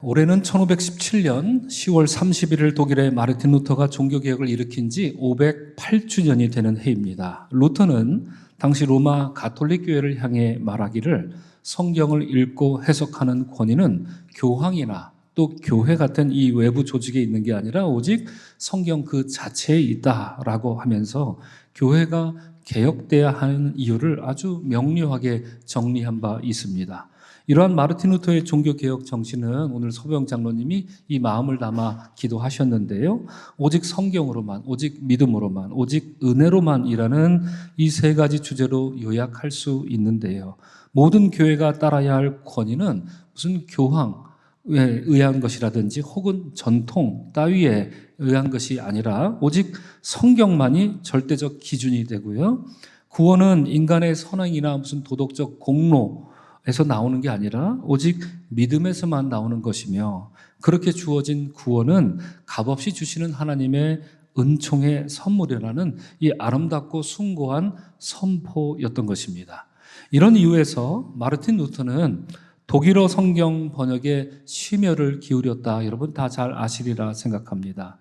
올해는 1517년 10월 31일 독일의 마르틴 루터가 종교개혁을 일으킨 지 508주년이 되는 해입니다. 루터는 당시 로마 가톨릭 교회를 향해 말하기를 성경을 읽고 해석하는 권위는 교황이나 또 교회 같은 이 외부 조직에 있는 게 아니라 오직 성경 그 자체에 있다라고 하면서 교회가 개혁돼야 하는 이유를 아주 명료하게 정리한 바 있습니다. 이러한 마르틴 루터의 종교개혁 정신은 오늘 서병 장로님이 이 마음을 담아 기도하셨는데요. 오직 성경으로만, 오직 믿음으로만, 오직 은혜로만이라는 이 세 가지 주제로 요약할 수 있는데요. 모든 교회가 따라야 할 권위는 무슨 교황에 의한 것이라든지 혹은 전통 따위에 의한 것이 아니라 오직 성경만이 절대적 기준이 되고요. 구원은 인간의 선행이나 무슨 도덕적 공로 에서 나오는 게 아니라 오직 믿음에서만 나오는 것이며 그렇게 주어진 구원은 값없이 주시는 하나님의 은총의 선물이라는 이 아름답고 숭고한 선포였던 것입니다. 이런 이유에서 마르틴 루터는 독일어 성경 번역에 심혈을 기울였다. 여러분 다 잘 아시리라 생각합니다.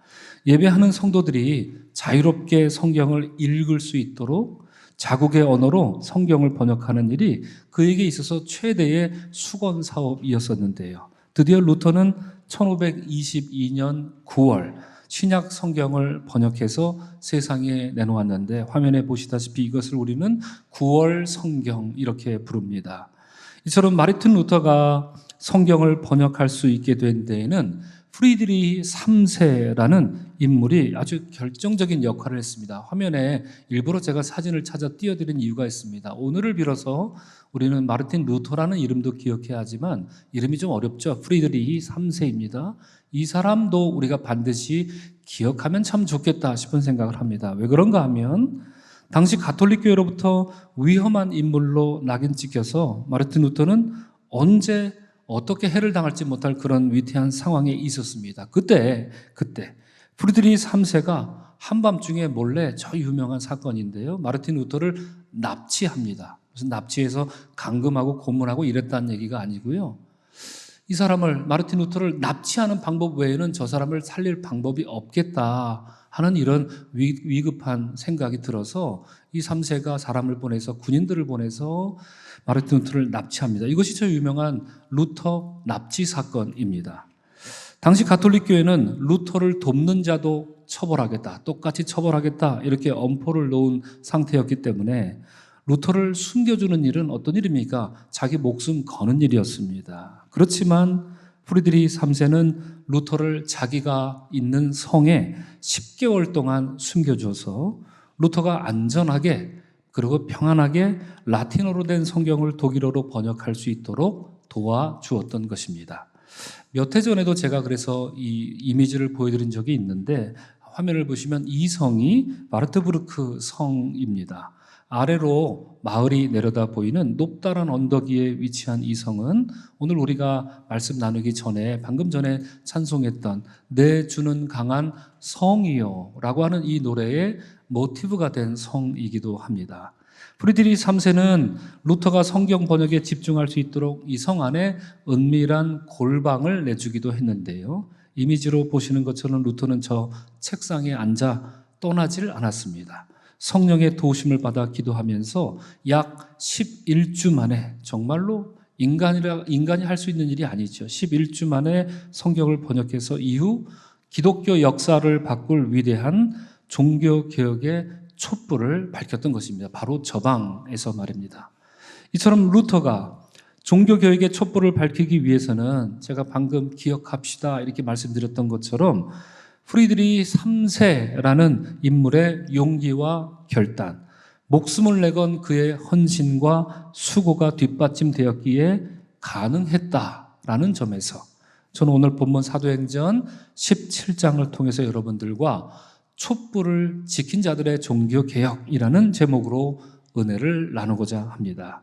예배하는 성도들이 자유롭게 성경을 읽을 수 있도록 자국의 언어로 성경을 번역하는 일이 그에게 있어서 최대의 수건 사업이었었는데요. 드디어 루터는 1522년 9월 신약 성경을 번역해서 세상에 내놓았는데 화면에 보시다시피 이것을 우리는 9월 성경 이렇게 부릅니다. 이처럼 마르틴 루터가 성경을 번역할 수 있게 된 데에는 프리드리히 3세라는 인물이 아주 결정적인 역할을 했습니다. 화면에 일부러 제가 사진을 찾아 띄워드린 이유가 있습니다. 오늘을 빌어서 우리는 마르틴 루터라는 이름도 기억해야 하지만 이름이 좀 어렵죠. 프리드리히 3세입니다. 이 사람도 우리가 반드시 기억하면 참 좋겠다 싶은 생각을 합니다. 왜 그런가 하면 당시 가톨릭 교회로부터 위험한 인물로 낙인 찍혀서 마르틴 루터는 언제 어떻게 해를 당할지 못할 그런 위태한 상황에 있었습니다. 그때 프리드리히 3세가 한밤중에 몰래 저 유명한 사건인데요. 마르틴 루터를 납치합니다. 무슨 납치해서 감금하고 고문하고 이랬다는 얘기가 아니고요. 이 사람을 마르틴 루터를 납치하는 방법 외에는 저 사람을 살릴 방법이 없겠다 하는 이런 위급한 생각이 들어서 이 3세가 사람을 보내서 군인들을 보내서 마르틴 루터를 납치합니다. 이것이 저 유명한 루터 납치 사건입니다. 당시 가톨릭 교회는 루터를 돕는 자도 처벌하겠다, 똑같이 처벌하겠다 이렇게 엄포를 놓은 상태였기 때문에 루터를 숨겨주는 일은 어떤 일입니까? 자기 목숨 거는 일이었습니다. 그렇지만 프리드리히 3세는 루터를 자기가 있는 성에 10개월 동안 숨겨줘서 루터가 안전하게 그리고 평안하게 라틴어로 된 성경을 독일어로 번역할 수 있도록 도와주었던 것입니다. 몇 해 전에도 제가 그래서 이 이미지를 보여드린 적이 있는데 화면을 보시면 이 성이 마르트부르크 성입니다. 아래로 마을이 내려다 보이는 높다란 언덕 위에 위치한 이 성은 오늘 우리가 말씀 나누기 전에 방금 전에 찬송했던 내 주는 강한 성이요 라고 하는 이 노래의 모티브가 된 성이기도 합니다. 프리드리히 3세는 루터가 성경 번역에 집중할 수 있도록 이 성 안에 은밀한 골방을 내주기도 했는데요. 이미지로 보시는 것처럼 루터는 저 책상에 앉아 떠나질 않았습니다. 성령의 도우심을 받아 기도하면서 약 11주 만에 정말로 인간이 할 수 있는 일이 아니죠. 11주 만에 성경을 번역해서 이후 기독교 역사를 바꿀 위대한 종교개혁의 촛불을 밝혔던 것입니다. 바로 저 방에서 말입니다. 이처럼 루터가 종교개혁의 촛불을 밝히기 위해서는 제가 방금 기억합시다 이렇게 말씀드렸던 것처럼 프리드리히 3세라는 인물의 용기와 결단, 목숨을 내건 그의 헌신과 수고가 뒷받침되었기에 가능했다라는 점에서 저는 오늘 본문 사도행전 17장을 통해서 여러분들과 촛불을 지킨 자들의 종교개혁이라는 제목으로 은혜를 나누고자 합니다.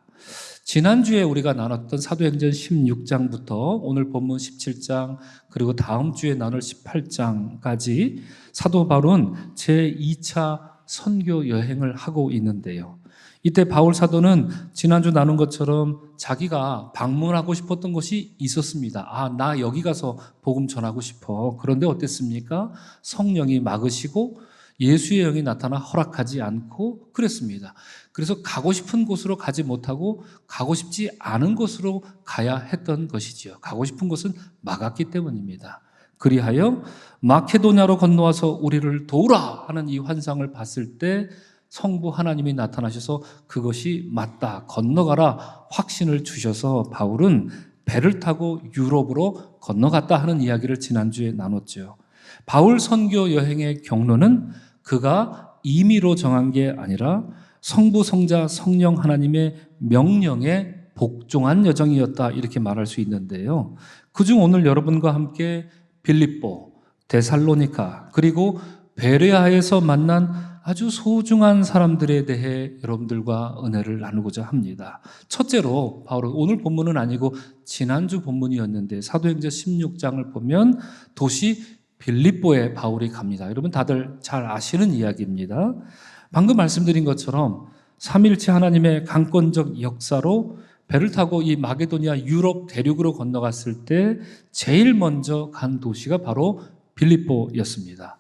지난주에 우리가 나눴던 사도행전 16장부터 오늘 본문 17장 그리고 다음 주에 나눌 18장까지 사도 바울은 제2차 선교 여행을 하고 있는데요. 이때 바울 사도는 지난주 나눈 것처럼 자기가 방문하고 싶었던 곳이 있었습니다. 나 여기 가서 복음 전하고 싶어. 그런데 어땠습니까? 성령이 막으시고 예수의 영이 나타나 허락하지 않고 그랬습니다. 그래서 가고 싶은 곳으로 가지 못하고 가고 싶지 않은 곳으로 가야 했던 것이지요. 가고 싶은 곳은 막았기 때문입니다. 그리하여 마케도냐로 건너와서 우리를 도우라 하는 이 환상을 봤을 때 성부 하나님이 나타나셔서 그것이 맞다, 건너가라 확신을 주셔서 바울은 배를 타고 유럽으로 건너갔다 하는 이야기를 지난주에 나눴죠. 바울 선교 여행의 경로는 그가 임의로 정한 게 아니라 성부, 성자, 성령 하나님의 명령에 복종한 여정이었다 이렇게 말할 수 있는데요. 그중 오늘 여러분과 함께 빌립보, 데살로니가 그리고 베레아에서 만난 아주 소중한 사람들에 대해 여러분들과 은혜를 나누고자 합니다. 첫째로 바울은 오늘 본문은 아니고 지난주 본문이었는데 사도행전 16장을 보면 도시 빌립보에 바울이 갑니다. 여러분 다들 잘 아시는 이야기입니다. 방금 말씀드린 것처럼 삼일체 하나님의 강권적 역사로 배를 타고 이 마게도니아 유럽 대륙으로 건너갔을 때 제일 먼저 간 도시가 바로 빌립보였습니다.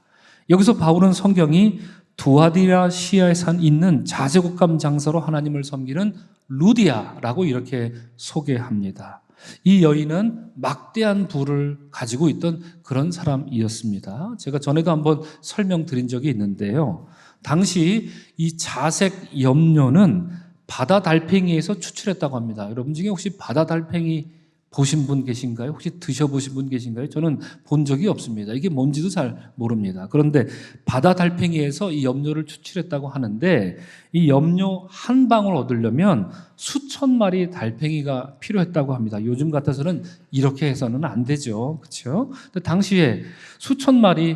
여기서 바울은 성경이 두아디라시아에 있는 자제국감 장사로 하나님을 섬기는 루디아라고 이렇게 소개합니다. 이 여인은 막대한 부를 가지고 있던 그런 사람이었습니다. 제가 전에도 한번 설명드린 적이 있는데요. 당시 이 자색 염료는 바다 달팽이에서 추출했다고 합니다. 여러분 중에 혹시 바다 달팽이 보신 분 계신가요? 혹시 드셔보신 분 계신가요? 저는 본 적이 없습니다. 이게 뭔지도 잘 모릅니다. 그런데 바다 달팽이에서 이 염료를 추출했다고 하는데 이 염료 한 방울 얻으려면 수천 마리 달팽이가 필요했다고 합니다. 요즘 같아서는 이렇게 해서는 안 되죠. 그렇죠? 근데 당시에 수천 마리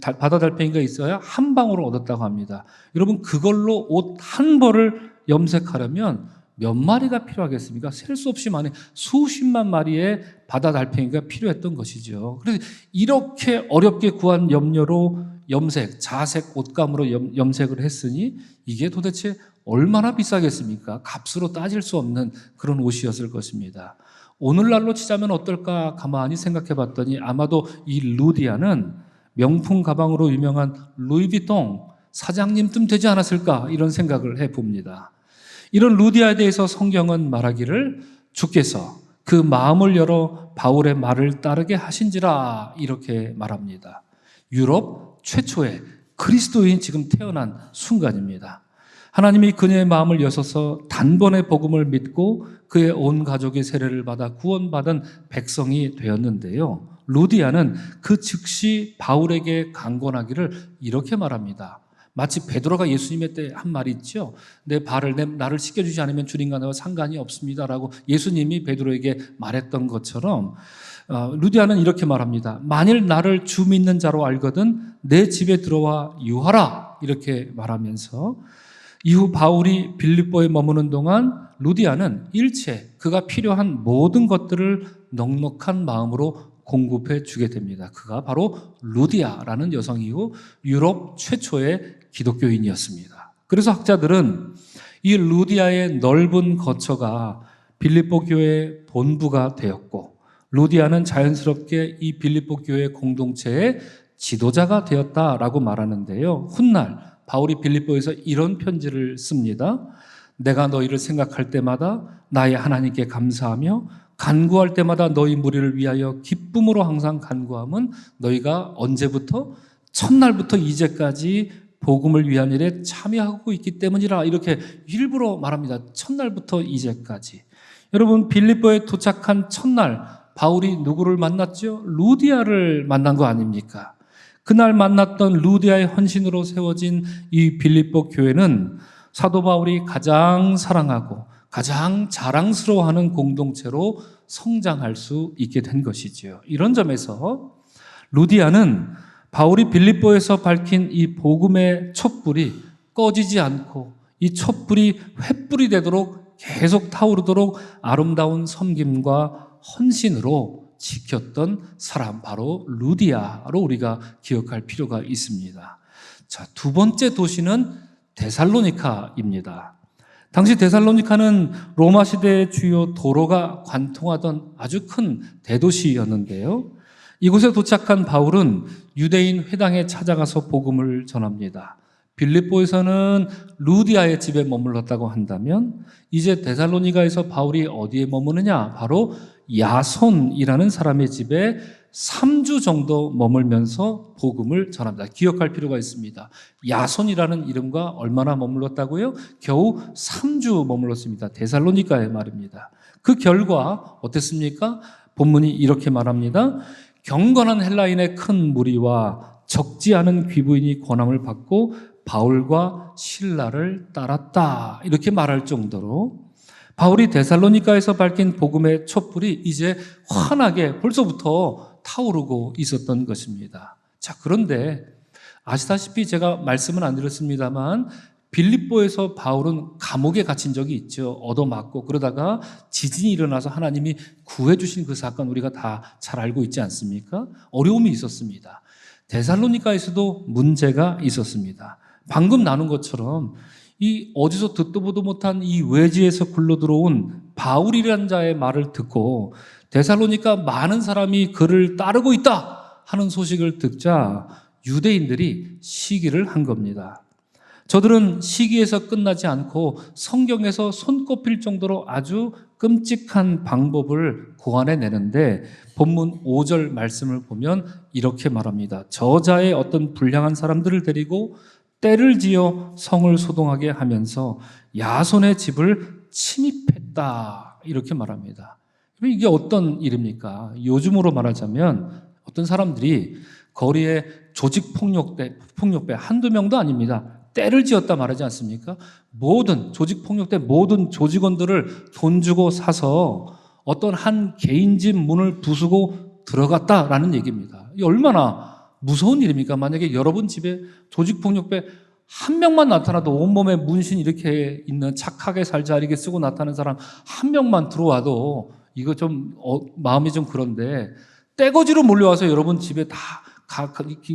바다 달팽이가 있어야 한 방울을 얻었다고 합니다. 여러분 그걸로 옷 한 벌을 염색하려면 몇 마리가 필요하겠습니까? 셀 수 없이 많은 수십만 마리의 바다 달팽이가 필요했던 것이죠. 그래서 이렇게 어렵게 구한 염료로 자색 옷감으로 염색을 했으니 이게 도대체 얼마나 비싸겠습니까? 값으로 따질 수 없는 그런 옷이었을 것입니다. 오늘날로 치자면 어떨까 가만히 생각해 봤더니 아마도 이 루디아는 명품 가방으로 유명한 루이비통 사장님쯤 되지 않았을까 이런 생각을 해봅니다. 이런 루디아에 대해서 성경은 말하기를 주께서 그 마음을 열어 바울의 말을 따르게 하신지라 이렇게 말합니다. 유럽 최초의 그리스도인 지금 태어난 순간입니다. 하나님이 그녀의 마음을 여셔서 단번에 복음을 믿고 그의 온 가족의 세례를 받아 구원받은 백성이 되었는데요. 루디아는 그 즉시 바울에게 강권하기를 이렇게 말합니다. 마치 베드로가 예수님의 때 한 말이 있죠. 나를 씻겨주지 않으면 주님과 나와 상관이 없습니다라고 예수님이 베드로에게 말했던 것처럼 루디아는 이렇게 말합니다. 만일 나를 주 믿는 자로 알거든 내 집에 들어와 유하라 이렇게 말하면서 이후 바울이 빌립보에 머무는 동안 루디아는 일체 그가 필요한 모든 것들을 넉넉한 마음으로 공급해 주게 됩니다. 그가 바로 루디아라는 여성이고 유럽 최초의 기독교인이었습니다. 그래서 학자들은 이 루디아의 넓은 거처가 빌립보 교회의 본부가 되었고 루디아는 자연스럽게 이 빌립보 교회 공동체의 지도자가 되었다라고 말하는데요. 훗날 바울이 빌립보에서 이런 편지를 씁니다. 내가 너희를 생각할 때마다 나의 하나님께 감사하며 간구할 때마다 너희 무리를 위하여 기쁨으로 항상 간구함은 너희가 언제부터? 첫날부터 이제까지 복음을 위한 일에 참여하고 있기 때문이라 이렇게 일부러 말합니다. 첫날부터 이제까지. 여러분 빌립보에 도착한 첫날 바울이 누구를 만났죠? 루디아를 만난 거 아닙니까? 그날 만났던 루디아의 헌신으로 세워진 이 빌립보 교회는 사도 바울이 가장 사랑하고 가장 자랑스러워하는 공동체로 성장할 수 있게 된 것이지요. 이런 점에서 루디아는 바울이 빌립보에서 밝힌 이 복음의 촛불이 꺼지지 않고 이 촛불이 횃불이 되도록 계속 타오르도록 아름다운 섬김과 헌신으로 지켰던 사람 바로 루디아로 우리가 기억할 필요가 있습니다. 자, 두 번째 도시는 데살로니카입니다. 당시 데살로니카는 로마 시대의 주요 도로가 관통하던 아주 큰 대도시였는데요. 이곳에 도착한 바울은 유대인 회당에 찾아가서 복음을 전합니다. 빌립보에서는 루디아의 집에 머물렀다고 한다면 이제 데살로니가에서 바울이 어디에 머무느냐? 바로 야손이라는 사람의 집에 3주 정도 머물면서 복음을 전합니다. 기억할 필요가 있습니다. 야손이라는 이름과 얼마나 머물렀다고요? 겨우 3주 머물렀습니다. 데살로니가의 말입니다. 그 결과 어땠습니까? 본문이 이렇게 말합니다. 경건한 헬라인의 큰 무리와 적지 않은 귀부인이 권함을 받고 바울과 실라를 따랐다. 이렇게 말할 정도로 바울이 데살로니가에서 밝힌 복음의 촛불이 이제 환하게 벌써부터 타오르고 있었던 것입니다. 자, 그런데 아시다시피 제가 말씀은 안 드렸습니다만 빌립보에서 바울은 감옥에 갇힌 적이 있죠. 얻어맞고 그러다가 지진이 일어나서 하나님이 구해주신 그 사건 우리가 다 잘 알고 있지 않습니까? 어려움이 있었습니다. 데살로니가에서도 문제가 있었습니다. 방금 나눈 것처럼 이 어디서 듣도 보도 못한 이 외지에서 굴러들어온 바울이라는 자의 말을 듣고 데살로니가 많은 사람이 그를 따르고 있다 하는 소식을 듣자 유대인들이 시기를 한 겁니다. 저들은 시기에서 끝나지 않고 성경에서 손꼽힐 정도로 아주 끔찍한 방법을 고안해내는데 본문 5절 말씀을 보면 이렇게 말합니다. 저자의 어떤 불량한 사람들을 데리고 떼를 지어 성을 소동하게 하면서 야손의 집을 침입했다 이렇게 말합니다. 이게 어떤 일입니까? 요즘으로 말하자면 어떤 사람들이 거리에 조직폭력배 한두 명도 아닙니다. 떼를 지었다 말하지 않습니까? 모든 조직폭력배 모든 조직원들을 돈 주고 사서 어떤 한 개인 집 문을 부수고 들어갔다라는 얘기입니다. 이게 얼마나 무서운 일입니까? 만약에 여러분 집에 조직폭력배 한 명만 나타나도 온몸에 문신 이렇게 있는 착하게 살자 이렇게 쓰고 나타나는 사람 한 명만 들어와도 이거 좀 마음이 좀 그런데 떼거지로 몰려와서 여러분 집에 다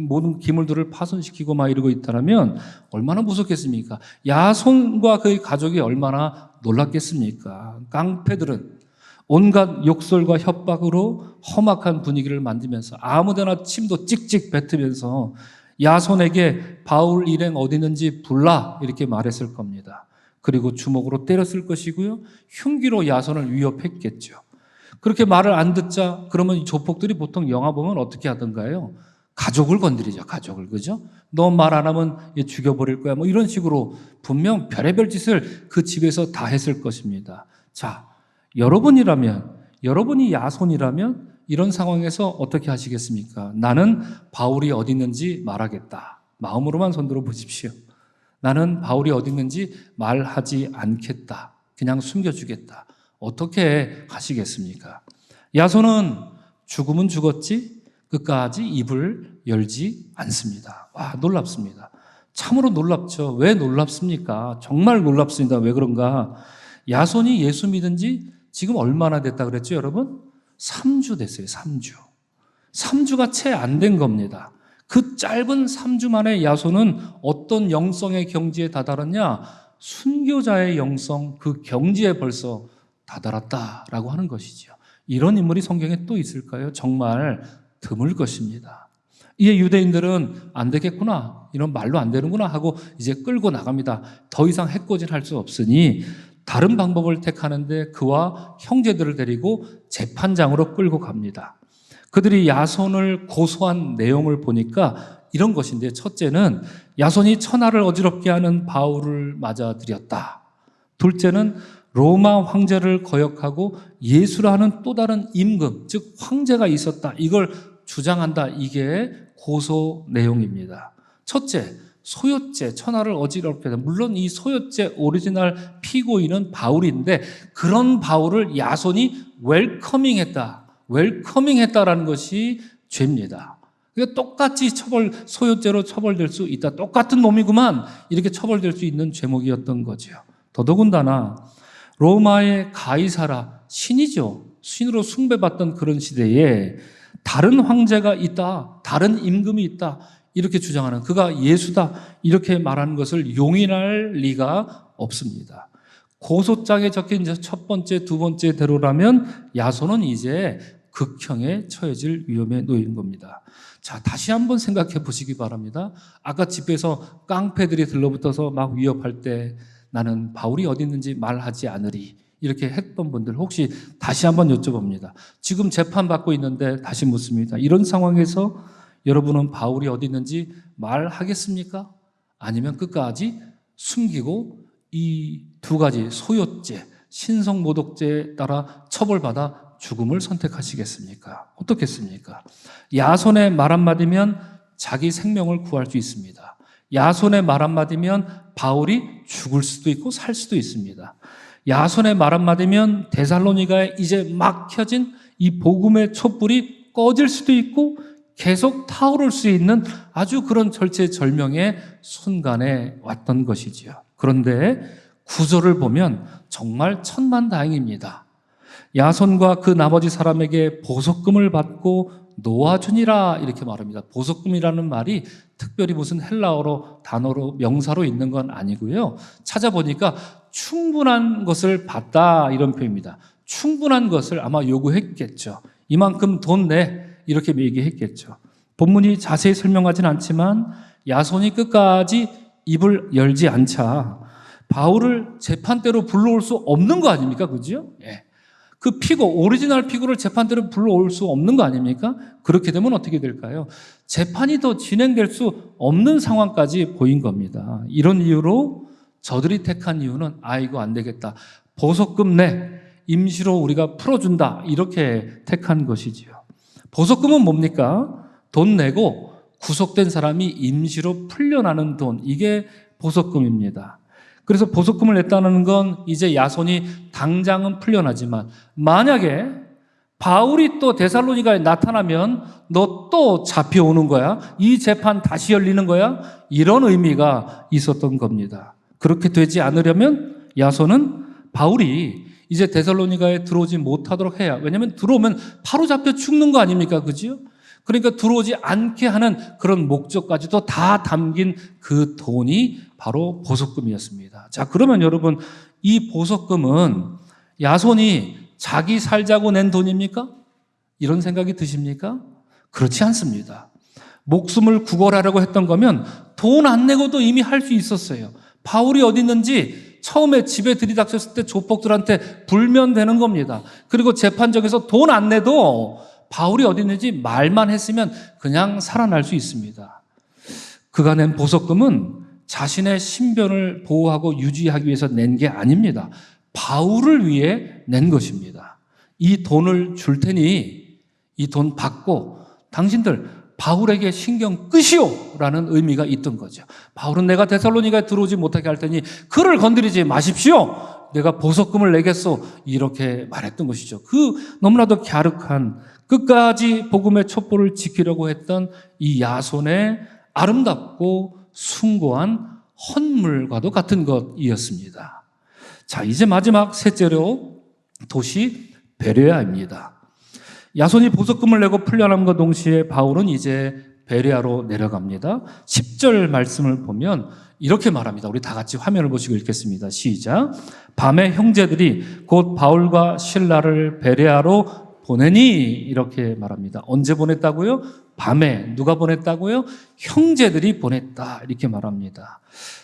모든 기물들을 파손시키고 막 이러고 있다면 얼마나 무섭겠습니까? 야손과 그의 가족이 얼마나 놀랐겠습니까? 깡패들은 온갖 욕설과 협박으로 험악한 분위기를 만들면서 아무데나 침도 찍찍 뱉으면서 야손에게 바울 일행 어디 있는지 불라 이렇게 말했을 겁니다. 그리고 주먹으로 때렸을 것이고요. 흉기로 야손을 위협했겠죠. 그렇게 말을 안 듣자 그러면 조폭들이 보통 영화 보면 어떻게 하던가요? 가족을 건드리죠. 가족을. 그죠? 너 말 안 하면 얘 죽여버릴 거야. 뭐 이런 식으로 분명 별의별 짓을 그 집에서 다 했을 것입니다. 자, 여러분이 야손이라면 이런 상황에서 어떻게 하시겠습니까? 나는 바울이 어디 있는지 말하겠다. 마음으로만 손들어 보십시오. 나는 바울이 어디 있는지 말하지 않겠다. 그냥 숨겨주겠다. 어떻게 하시겠습니까? 야손은 죽으면 죽었지 끝까지 입을 열지 않습니다. 와, 놀랍습니다. 참으로 놀랍죠. 왜 놀랍습니까? 정말 놀랍습니다. 왜 그런가? 야손이 예수 믿은 지 지금 얼마나 됐다 그랬죠, 여러분? 3주 됐어요, 3주. 3주가 채 안 된 겁니다. 그 짧은 3주 만에 야손은 어떤 영성의 경지에 다다랐냐? 순교자의 영성, 그 경지에 벌써 다다랐다라고 하는 것이죠. 이런 인물이 성경에 또 있을까요? 정말 드물 것입니다. 이에 유대인들은 안 되겠구나, 이런 말로 안 되는구나 하고 이제 끌고 나갑니다. 더 이상 해코지할 수 없으니 다른 방법을 택하는데 그와 형제들을 데리고 재판장으로 끌고 갑니다. 그들이 야손을 고소한 내용을 보니까 이런 것인데, 첫째는 야손이 천하를 어지럽게 하는 바울을 맞아들였다. 둘째는 로마 황제를 거역하고 예수라는 또 다른 임금, 즉 황제가 있었다. 이걸 주장한다. 이게 고소 내용입니다. 첫째, 소요죄, 천하를 어지럽게 하는, 물론 이 소요죄 오리지널 피고인은 바울인데 그런 바울을 야손이 웰커밍했다라는 것이 죄입니다. 그러니까 똑같이 소요죄로 처벌될 수 있다. 똑같은 놈이구만. 이렇게 처벌될 수 있는 죄목이었던 거죠. 더더군다나 로마의 가이사라, 신이죠. 신으로 숭배받던 그런 시대에 다른 황제가 있다, 다른 임금이 있다, 이렇게 주장하는, 그가 예수다 이렇게 말하는 것을 용인할 리가 없습니다. 고소장에 적힌 첫 번째, 두 번째 대로라면 야손은 이제 극형에 처해질 위험에 놓인 겁니다. 자, 다시 한번 생각해 보시기 바랍니다. 아까 집에서 깡패들이 들러붙어서 막 위협할 때 나는 바울이 어디 있는지 말하지 않으리, 이렇게 했던 분들 혹시 다시 한번 여쭤봅니다. 지금 재판받고 있는데 다시 묻습니다. 이런 상황에서 여러분은 바울이 어디 있는지 말하겠습니까? 아니면 끝까지 숨기고 이 두 가지 소요죄, 신성모독죄에 따라 처벌받아 죽음을 선택하시겠습니까? 어떻겠습니까? 야손의 말 한마디면 자기 생명을 구할 수 있습니다. 야손의 말 한마디면 바울이 죽을 수도 있고 살 수도 있습니다. 야손의 말 한마디면 데살로니가에 이제 막 켜진 이 복음의 촛불이 꺼질 수도 있고 계속 타오를 수 있는 아주 그런 절체절명의 순간에 왔던 것이지요. 그런데 구절을 보면 정말 천만다행입니다. 야손과 그 나머지 사람에게 보석금을 받고 놓아주니라, 이렇게 말합니다. 보석금이라는 말이 특별히 무슨 헬라어로 단어로 명사로 있는 건 아니고요. 찾아보니까 충분한 것을 받다, 이런 표현입니다. 충분한 것을 아마 요구했겠죠. 이만큼 돈 내, 이렇게 얘기했겠죠. 본문이 자세히 설명하진 않지만 야손이 끝까지 입을 열지 않자 바울을 재판대로 불러올 수 없는 거 아닙니까? 그죠? 예. 그 피고, 오리지널 피고를 재판대로 불러올 수 없는 거 아닙니까? 그렇게 되면 어떻게 될까요? 재판이 더 진행될 수 없는 상황까지 보인 겁니다. 이런 이유로 저들이 택한 이유는 이거 안 되겠다. 보석금 내, 임시로 우리가 풀어준다, 이렇게 택한 것이지요. 보석금은 뭡니까? 돈 내고 구속된 사람이 임시로 풀려나는 돈, 이게 보석금입니다. 그래서 보석금을 냈다는 건 이제 야손이 당장은 풀려나지만 만약에 바울이 또 데살로니가에 나타나면 너 또 잡혀오는 거야? 이 재판 다시 열리는 거야? 이런 의미가 있었던 겁니다. 그렇게 되지 않으려면 야손은 바울이 이제 데살로니가에 들어오지 못하도록 해야, 왜냐하면 들어오면 바로 잡혀 죽는 거 아닙니까? 그죠? 그러니까 들어오지 않게 하는 그런 목적까지도 다 담긴 그 돈이 바로 보석금이었습니다. 자, 그러면 여러분, 이 보석금은 야손이 자기 살자고 낸 돈입니까? 이런 생각이 드십니까? 그렇지 않습니다. 목숨을 구걸하려고 했던 거면 돈 안 내고도 이미 할 수 있었어요. 바울이 어디 있는지 처음에 집에 들이닥쳤을 때 조폭들한테 불면 되는 겁니다. 그리고 재판정에서 돈 안 내도 바울이 어디 있는지 말만 했으면 그냥 살아날 수 있습니다. 그가 낸 보석금은 자신의 신변을 보호하고 유지하기 위해서 낸 게 아닙니다. 바울을 위해 낸 것입니다. 이 돈을 줄 테니 이 돈 받고 당신들 바울에게 신경 끄시오 라는 의미가 있던 거죠. 바울은 내가 데살로니가에 들어오지 못하게 할 테니 그를 건드리지 마십시오. 내가 보석금을 내겠소. 이렇게 말했던 것이죠. 그 너무나도 갸륵한, 끝까지 복음의 촛불을 지키려고 했던 이 야손의 아름답고 숭고한 헌물과도 같은 것이었습니다. 자, 이제 마지막 셋째로 도시 베레아입니다. 야손이 보석금을 내고 풀려남과 동시에 바울은 이제 베레아로 내려갑니다. 10절 말씀을 보면 이렇게 말합니다. 우리 다 같이 화면을 보시고 읽겠습니다. 시작. 밤에 형제들이 곧 바울과 실라를 베레아로 보내니, 이렇게 말합니다. 언제 보냈다고요? 밤에. 누가 보냈다고요? 형제들이 보냈다, 이렇게 말합니다.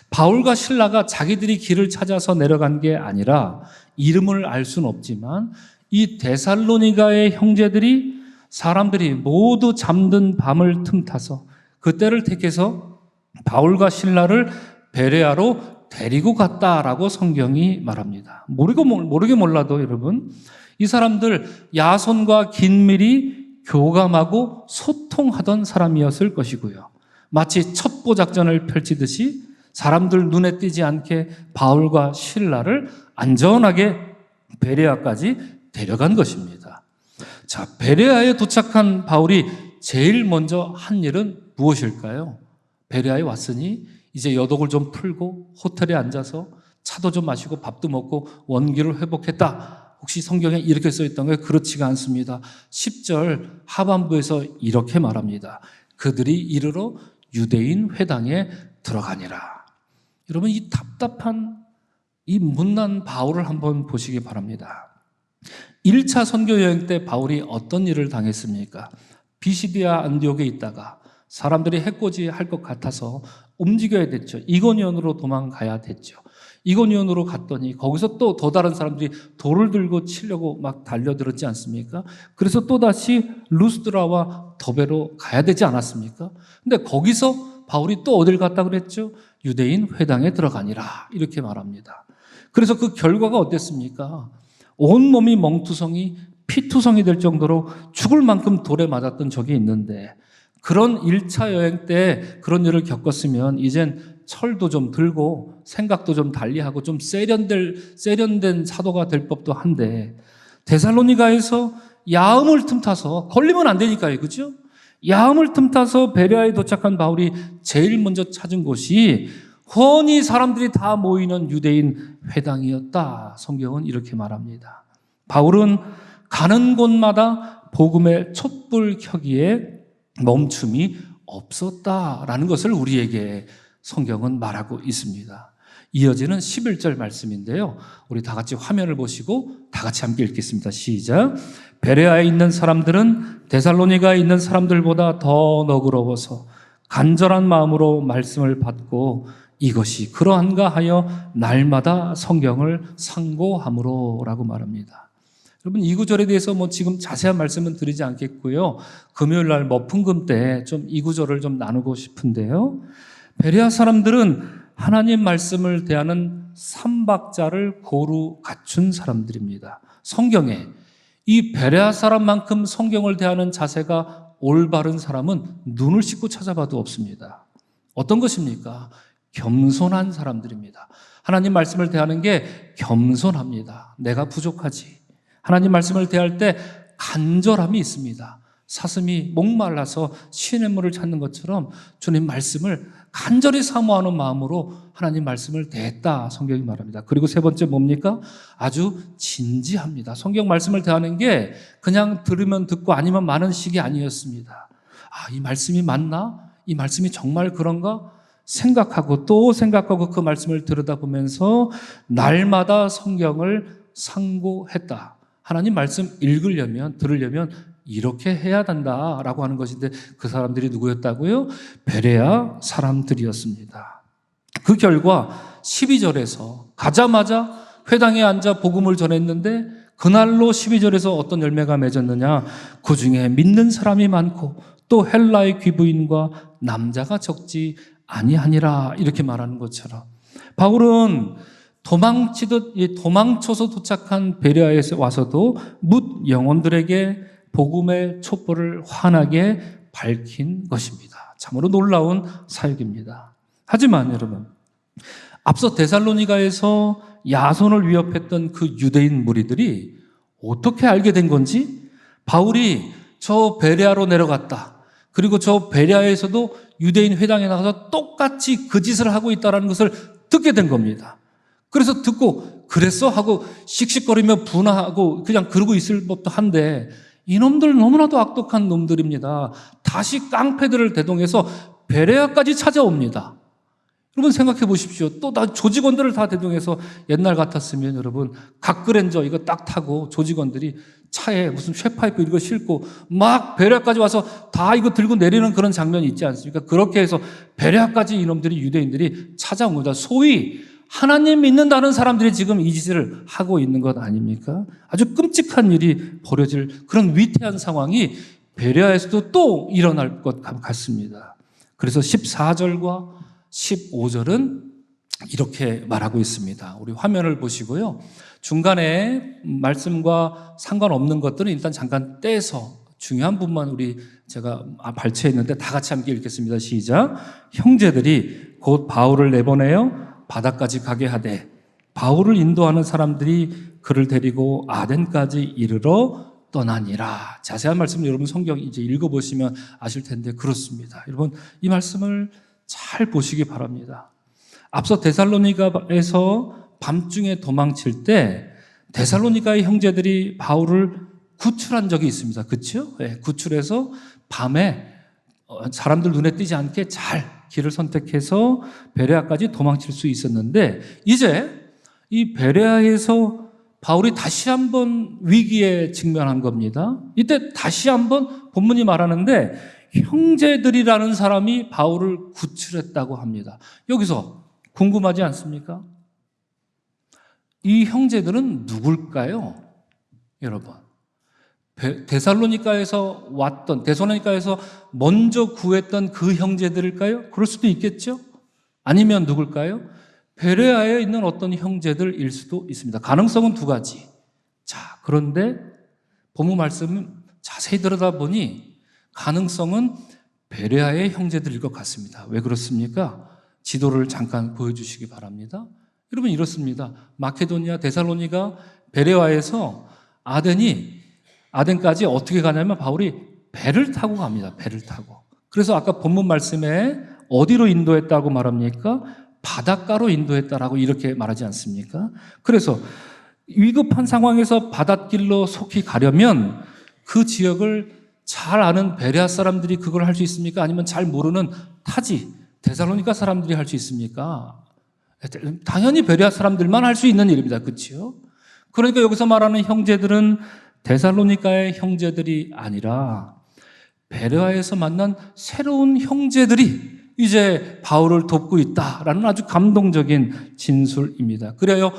바울과 실라가 자기들이 길을 찾아서 내려간 게 아니라, 이름을 알 수는 없지만 이 데살로니가의 형제들이, 사람들이 모두 잠든 밤을 틈타서 그때를 택해서 바울과 실라를 베레아로 데리고 갔다라고 성경이 말합니다. 모르게 몰라도 여러분, 이 사람들 야손과 긴밀히 교감하고 소통하던 사람이었을 것이고요. 마치 첩보 작전을 펼치듯이 사람들 눈에 띄지 않게 바울과 실라를 안전하게 베레아까지 데려간 것입니다. 자, 베레아에 도착한 바울이 제일 먼저 한 일은 무엇일까요? 베레아에 왔으니 이제 여독을 좀 풀고 호텔에 앉아서 차도 좀 마시고 밥도 먹고 원기를 회복했다. 혹시 성경에 이렇게 써있던 게 그렇지가 않습니다. 10절 하반부에서 이렇게 말합니다. 그들이 이르러 유대인 회당에 들어가니라. 여러분, 이 답답한 이 못난 바울을 한번 보시기 바랍니다. 1차 선교 여행 때 바울이 어떤 일을 당했습니까? 비시디아 안디옥에 있다가 사람들이 해코지 할 것 같아서 움직여야 됐죠. 이고니온으로 도망가야 됐죠. 이고니온으로 갔더니 거기서 또 다른 사람들이 돌을 들고 치려고 막 달려들었지 않습니까? 그래서 또다시 루스드라와 더베로 가야 되지 않았습니까? 근데 거기서 바울이 또 어딜 갔다 그랬죠? 유대인 회당에 들어가니라 이렇게 말합니다. 그래서 그 결과가 어땠습니까? 온몸이 멍투성이 피투성이 될 정도로 죽을 만큼 돌에 맞았던 적이 있는데, 그런 1차 여행 때 그런 일을 겪었으면 이젠 철도 좀 들고 생각도 좀 달리하고 좀 세련된 사도가 될 법도 한데, 데살로니가에서 야음을 틈타서, 걸리면 안 되니까요, 그죠? 야음을 틈타서 베레아에 도착한 바울이 제일 먼저 찾은 곳이 훤히 사람들이 다 모이는 유대인 회당이었다. 성경은 이렇게 말합니다. 바울은 가는 곳마다 복음의 촛불 켜기에 멈춤이 없었다라는 것을 우리에게 성경은 말하고 있습니다. 이어지는 11절 말씀인데요. 우리 다 같이 화면을 보시고 다 같이 함께 읽겠습니다. 시작. 베레아에 있는 사람들은 데살로니가에 있는 사람들보다 더 너그러워서 간절한 마음으로 말씀을 받고 이것이 그러한가 하여 날마다 성경을 상고함으로 라고 말합니다. 여러분, 이 구절에 대해서 지금 자세한 말씀은 드리지 않겠고요. 금요일 날 머풍금 때 좀 이 구절을 좀 나누고 싶은데요. 베레아 사람들은 하나님 말씀을 대하는 삼박자를 고루 갖춘 사람들입니다. 성경에 이 베레아 사람만큼 성경을 대하는 자세가 올바른 사람은 눈을 씻고 찾아봐도 없습니다. 어떤 것입니까? 겸손한 사람들입니다. 하나님 말씀을 대하는 게 겸손합니다. 내가 부족하지. 하나님 말씀을 대할 때 간절함이 있습니다. 사슴이 목말라서 시냇물을 찾는 것처럼 주님 말씀을 간절히 사모하는 마음으로 하나님 말씀을 대했다. 성경이 말합니다. 그리고 세 번째 뭡니까? 아주 진지합니다. 성경 말씀을 대하는 게 그냥 들으면 듣고 아니면 마는 식이 아니었습니다. 이 말씀이 맞나? 이 말씀이 정말 그런가? 생각하고 또 생각하고 그 말씀을 들여다보면서 날마다 성경을 상고했다. 하나님 말씀 읽으려면, 들으려면 이렇게 해야 된다라고 하는 것인데, 그 사람들이 누구였다고요? 베레아 사람들이었습니다. 그 결과 12절에서 가자마자 회당에 앉아 복음을 전했는데, 그날로 12절에서 어떤 열매가 맺었느냐? 그 중에 믿는 사람이 많고 또 헬라의 귀부인과 남자가 적지 아니하니라 이렇게 말하는 것처럼, 바울은 도망쳐서 도착한 베레아에 와서도 뭇 영혼들에게 복음의 촛불을 환하게 밝힌 것입니다. 참으로 놀라운 사역입니다. 하지만 여러분, 앞서 데살로니가에서 야손을 위협했던 그 유대인 무리들이 어떻게 알게 된 건지, 바울이 저 베레아로 내려갔다, 그리고 저 베레아에서도 유대인 회당에 나가서 똑같이 그 짓을 하고 있다는 것을 듣게 된 겁니다. 그래서 듣고 그랬어? 하고 씩씩거리며 분하고 그냥 그러고 있을 법도 한데, 이놈들 너무나도 악독한 놈들입니다. 다시 깡패들을 대동해서 베레아까지 찾아옵니다. 여러분 생각해 보십시오. 또 조직원들을 다 대동해서, 옛날 같았으면 여러분 각그랜저 이거 딱 타고 조직원들이 차에 무슨 쇠파이프 이거 싣고 막 베레아까지 와서 다 이거 들고 내리는 그런 장면이 있지 않습니까? 그렇게 해서 베레아까지 이놈들이, 유대인들이 찾아온 겁니다. 소위 하나님 믿는다는 사람들이 지금 이 짓을 하고 있는 것 아닙니까? 아주 끔찍한 일이 벌어질 그런 위태한 상황이 베레아에서도 또 일어날 것 같습니다. 그래서 14절과 15절은 이렇게 말하고 있습니다. 우리 화면을 보시고요. 중간에 말씀과 상관없는 것들은 일단 잠깐 떼서 중요한 부분만 제가 발췌했는데 다 같이 함께 읽겠습니다. 시작. 형제들이 곧 바울을 내보내어 바다까지 가게 하되, 바울을 인도하는 사람들이 그를 데리고 아덴까지 이르러 떠나니라. 자세한 말씀은 여러분 성경 이제 읽어보시면 아실 텐데 그렇습니다. 여러분 이 말씀을 잘 보시기 바랍니다. 앞서 데살로니가에서 밤중에 도망칠 때 데살로니가의 형제들이 바울을 구출한 적이 있습니다. 그렇죠? 네, 구출해서 밤에 사람들 눈에 띄지 않게 잘 길을 선택해서 베레아까지 도망칠 수 있었는데, 이제 이 베레아에서 바울이 다시 한번 위기에 직면한 겁니다. 이때 다시 한번 본문이 말하는데 형제들이라는 사람이 바울을 구출했다고 합니다. 여기서 궁금하지 않습니까? 이 형제들은 누굴까요? 여러분, 데살로니가에서 먼저 구했던 그 형제들일까요? 그럴 수도 있겠죠? 아니면 누굴까요? 베레아에 있는 어떤 형제들일 수도 있습니다. 가능성은 두 가지. 자, 그런데 본문 말씀은 자세히 들여다보니 가능성은 베레아의 형제들일 것 같습니다. 왜 그렇습니까? 지도를 잠깐 보여주시기 바랍니다. 여러분, 이렇습니다. 마케도니아, 데살로니가, 베레아에서 아덴까지 어떻게 가냐면 바울이 배를 타고 갑니다. 배를 타고. 그래서 아까 본문 말씀에 어디로 인도했다고 말합니까? 바닷가로 인도했다라고 이렇게 말하지 않습니까? 그래서 위급한 상황에서 바닷길로 속히 가려면 그 지역을 잘 아는 베레아 사람들이 그걸 할 수 있습니까? 아니면 잘 모르는 타지, 데살로니가 사람들이 할 수 있습니까? 당연히 베레아 사람들만 할 수 있는 일입니다. 그렇죠? 그러니까 여기서 말하는 형제들은 데살로니가의 형제들이 아니라 베레아에서 만난 새로운 형제들이 이제 바울을 돕고 있다라는 아주 감동적인 진술입니다. 그래요,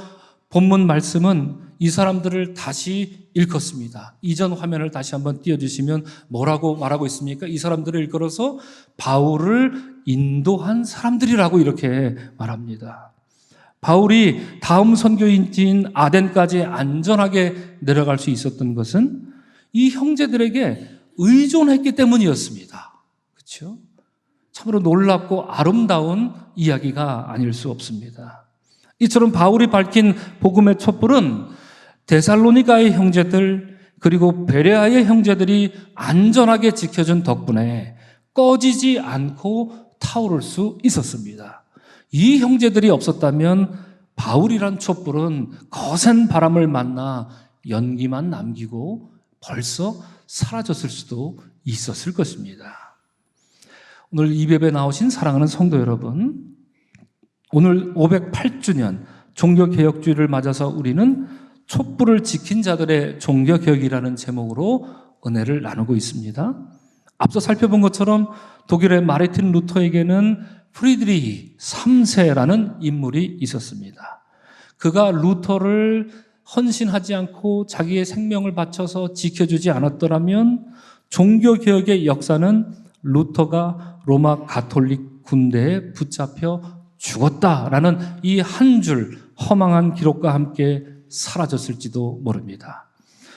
본문 말씀은 이 사람들을 다시 일컫습니다. 이전 화면을 다시 한번 띄워주시면 뭐라고 말하고 있습니까? 이 사람들을 일컬어서 바울을 인도한 사람들이라고 이렇게 말합니다. 바울이 다음 선교지인 아덴까지 안전하게 내려갈 수 있었던 것은 이 형제들에게 의존했기 때문이었습니다. 그렇죠? 참으로 놀랍고 아름다운 이야기가 아닐 수 없습니다. 이처럼 바울이 밝힌 복음의 촛불은 데살로니가의 형제들 그리고 베레아의 형제들이 안전하게 지켜준 덕분에 꺼지지 않고 타오를 수 있었습니다. 이 형제들이 없었다면 바울이란 촛불은 거센 바람을 만나 연기만 남기고 벌써 사라졌을 수도 있었을 것입니다. 오늘 이 예배에 나오신 사랑하는 성도 여러분, 오늘 508주년 종교개혁주의를 맞아서 우리는 촛불을 지킨 자들의 종교개혁이라는 제목으로 은혜를 나누고 있습니다. 앞서 살펴본 것처럼 독일의 마르틴 루터에게는 프리드리히 3세라는 인물이 있었습니다. 그가 루터를 헌신하지 않고 자기의 생명을 바쳐서 지켜주지 않았더라면 종교개혁의 역사는 루터가 로마 가톨릭 군대에 붙잡혀 죽었다라는 이 한 줄 허망한 기록과 함께 사라졌을지도 모릅니다.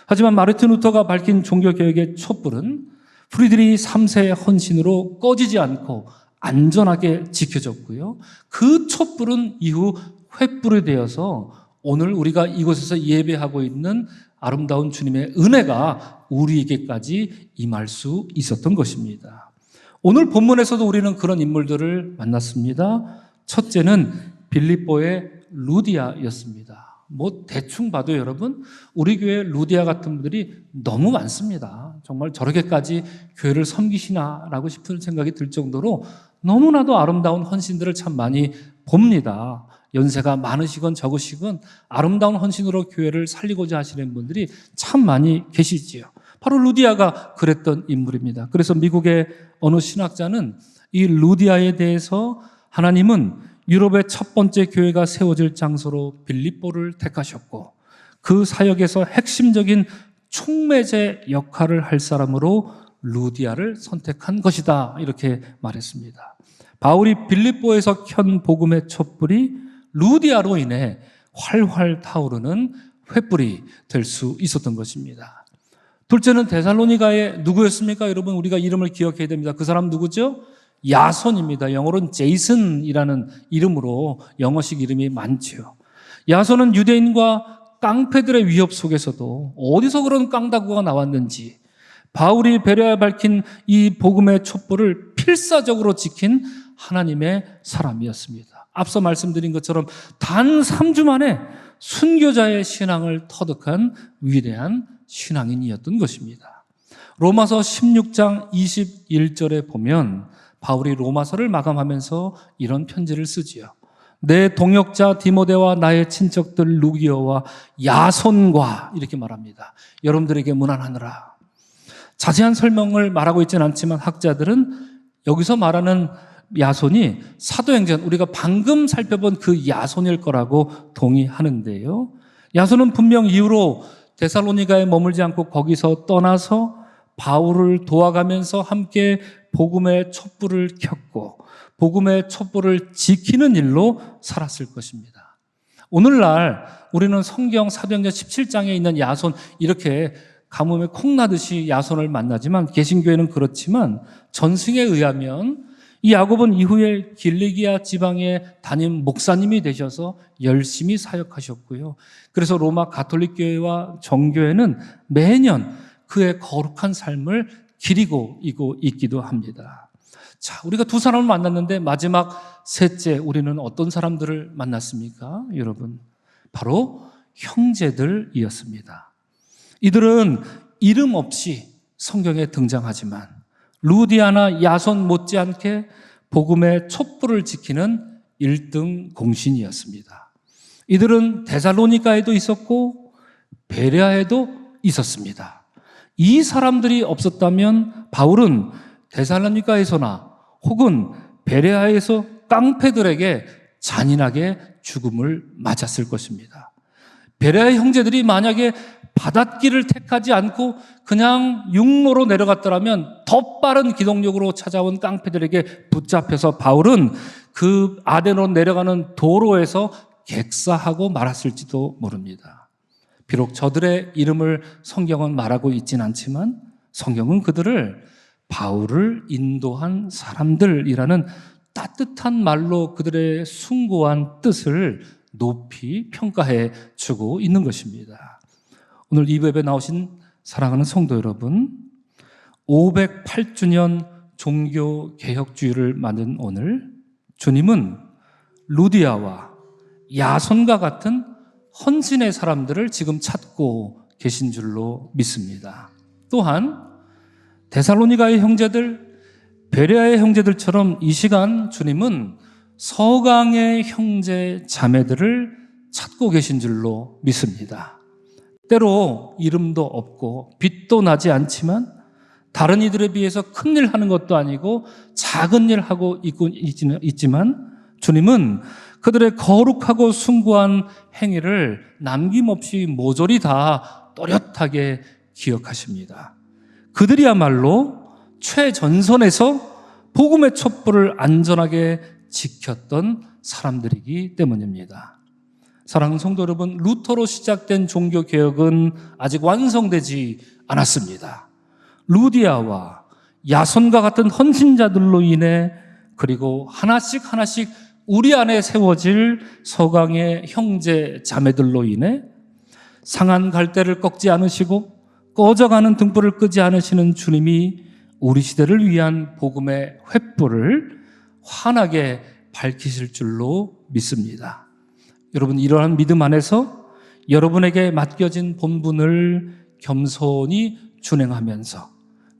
하지만 마르틴 루터가 밝힌 종교개혁의 촛불은 프리드리히 3세의 헌신으로 꺼지지 않고 안전하게 지켜졌고요. 그 촛불은 이후 횃불이 되어서 오늘 우리가 이곳에서 예배하고 있는 아름다운 주님의 은혜가 우리에게까지 임할 수 있었던 것입니다. 오늘 본문에서도 우리는 그런 인물들을 만났습니다. 첫째는 빌립보의 루디아였습니다. 대충 봐도 여러분, 우리 교회 루디아 같은 분들이 너무 많습니다. 정말 저렇게까지 교회를 섬기시나라고 싶은 생각이 들 정도로 너무나도 아름다운 헌신들을 참 많이 봅니다. 연세가 많으시건 적으시건 아름다운 헌신으로 교회를 살리고자 하시는 분들이 참 많이 계시지요. 바로 루디아가 그랬던 인물입니다. 그래서 미국의 어느 신학자는 이 루디아에 대해서 하나님은 유럽의 첫 번째 교회가 세워질 장소로 빌립보를 택하셨고 그 사역에서 핵심적인 촉매제 역할을 할 사람으로 루디아를 선택한 것이다, 이렇게 말했습니다. 바울이 빌립보에서 켠 복음의 촛불이 루디아로 인해 활활 타오르는 횃불이 될 수 있었던 것입니다. 둘째는 데살로니가의 누구였습니까? 여러분, 우리가 이름을 기억해야 됩니다. 그 사람 누구죠? 야손입니다. 영어로는 제이슨이라는 이름으로 영어식 이름이 많죠. 야손은 유대인과 깡패들의 위협 속에서도 어디서 그런 깡다구가 나왔는지 바울이 베레아에 밝힌 이 복음의 촛불을 필사적으로 지킨 하나님의 사람이었습니다. 앞서 말씀드린 것처럼 단 3주 만에 순교자의 신앙을 터득한 위대한 신앙인이었던 것입니다. 로마서 16장 21절에 보면 바울이 로마서를 마감하면서 이런 편지를 쓰지요. 내 동역자 디모데와 나의 친척들 루기어와 야손과 이렇게 말합니다. 여러분들에게 문안하느라. 자세한 설명을 말하고 있지는 않지만 학자들은 여기서 말하는 야손이 사도행전, 우리가 방금 살펴본 그 야손일 거라고 동의하는데요. 야손은 분명 이후로 데살로니가에 머물지 않고 거기서 떠나서 바울을 도와가면서 함께 복음의 촛불을 켰고 복음의 촛불을 지키는 일로 살았을 것입니다. 오늘날 우리는 성경 사도행전 17장에 있는 야손, 이렇게 가뭄에 콩나듯이 야손을 만나지만 개신교회는 그렇지만 전승에 의하면 이 야곱은 이후에 길리기아 지방의 담임 목사님이 되셔서 열심히 사역하셨고요. 그래서 로마 가톨릭 교회와 정교회는 매년 그의 거룩한 삶을 기리고 있기도 합니다. 자, 우리가 두 사람을 만났는데 마지막 셋째, 우리는 어떤 사람들을 만났습니까? 여러분, 바로 형제들이었습니다. 이들은 이름 없이 성경에 등장하지만 루디아나 야손 못지않게 복음의 촛불을 지키는 1등 공신이었습니다. 이들은 데살로니가에도 있었고 베레아에도 있었습니다. 이 사람들이 없었다면 바울은 데살로니가에서나 혹은 베레아에서 깡패들에게 잔인하게 죽음을 맞았을 것입니다. 베레아의 형제들이 만약에 바닷길을 택하지 않고 그냥 육로로 내려갔더라면 더 빠른 기동력으로 찾아온 깡패들에게 붙잡혀서 바울은 그 아덴으로 내려가는 도로에서 객사하고 말았을지도 모릅니다. 비록 저들의 이름을 성경은 말하고 있진 않지만 성경은 그들을 바울을 인도한 사람들이라는 따뜻한 말로 그들의 숭고한 뜻을 높이 평가해 주고 있는 것입니다. 오늘 이 웹에 나오신 사랑하는 성도 여러분, 508주년 종교개혁주의를 만든 오늘 주님은 루디아와 야손과 같은 헌신의 사람들을 지금 찾고 계신 줄로 믿습니다. 또한 데살로니가의 형제들, 베레아의 형제들처럼 이 시간 주님은 서강의 형제 자매들을 찾고 계신 줄로 믿습니다. 때로 이름도 없고 빛도 나지 않지만 다른 이들에 비해서 큰일 하는 것도 아니고 작은 일 하고 있지만 주님은 그들의 거룩하고 숭고한 행위를 남김없이 모조리 다 또렷하게 기억하십니다. 그들이야말로 최전선에서 복음의 촛불을 안전하게 지켰던 사람들이기 때문입니다. 사랑하는 성도 여러분, 루터로 시작된 종교개혁은 아직 완성되지 않았습니다. 루디아와 야손과 같은 헌신자들로 인해 그리고 하나씩 우리 안에 세워질 서강의 형제 자매들로 인해 상한 갈대를 꺾지 않으시고 꺼져가는 등불을 끄지 않으시는 주님이 우리 시대를 위한 복음의 횃불을 환하게 밝히실 줄로 믿습니다. 여러분, 이러한 믿음 안에서 여러분에게 맡겨진 본분을 겸손히 준행하면서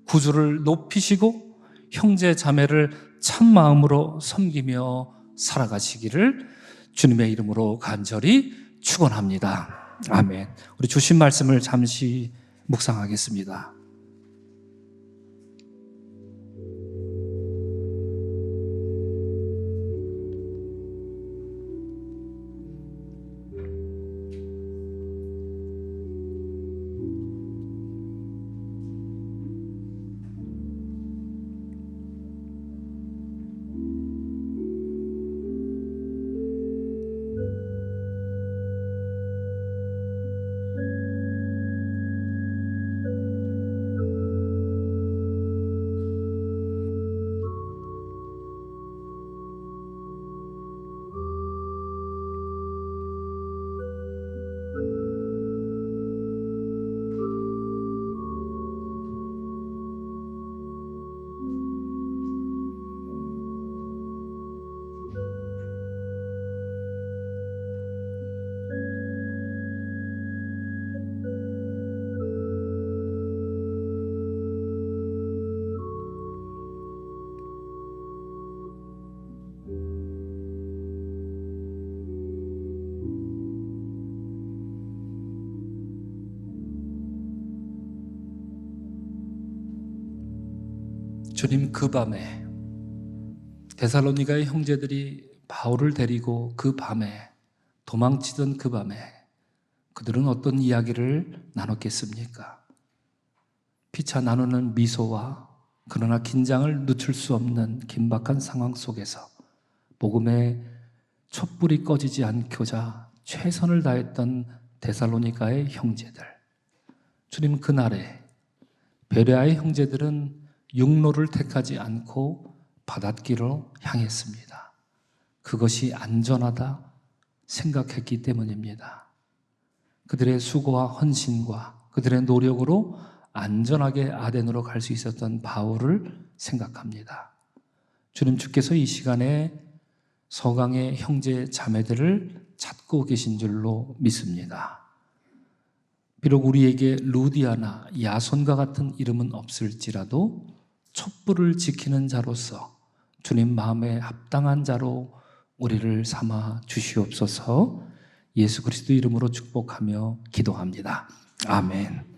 구주를 높이시고 형제 자매를 참 마음으로 섬기며 살아가시기를 주님의 이름으로 간절히 축원합니다. 아멘. 우리 주신 말씀을 잠시 묵상하겠습니다. 주님, 그 밤에 데살로니가의 형제들이 바울을 데리고 그 밤에 도망치던 그 밤에 그들은 어떤 이야기를 나눴겠습니까? 피차 나누는 미소와 그러나 긴장을 늦출 수 없는 긴박한 상황 속에서 복음의 촛불이 꺼지지 않고자 최선을 다했던 데살로니가의 형제들. 주님, 그날에 베레아의 형제들은 육로를 택하지 않고 바닷길로 향했습니다. 그것이 안전하다 생각했기 때문입니다. 그들의 수고와 헌신과 그들의 노력으로 안전하게 아덴으로 갈 수 있었던 바울을 생각합니다. 주께서 이 시간에 서강의 형제 자매들을 찾고 계신 줄로 믿습니다. 비록 우리에게 루디아나 야손과 같은 이름은 없을지라도 촛불을 지키는 자로서 주님 마음에 합당한 자로 우리를 삼아 주시옵소서. 예수 그리스도 이름으로 축복하며 기도합니다. 아멘.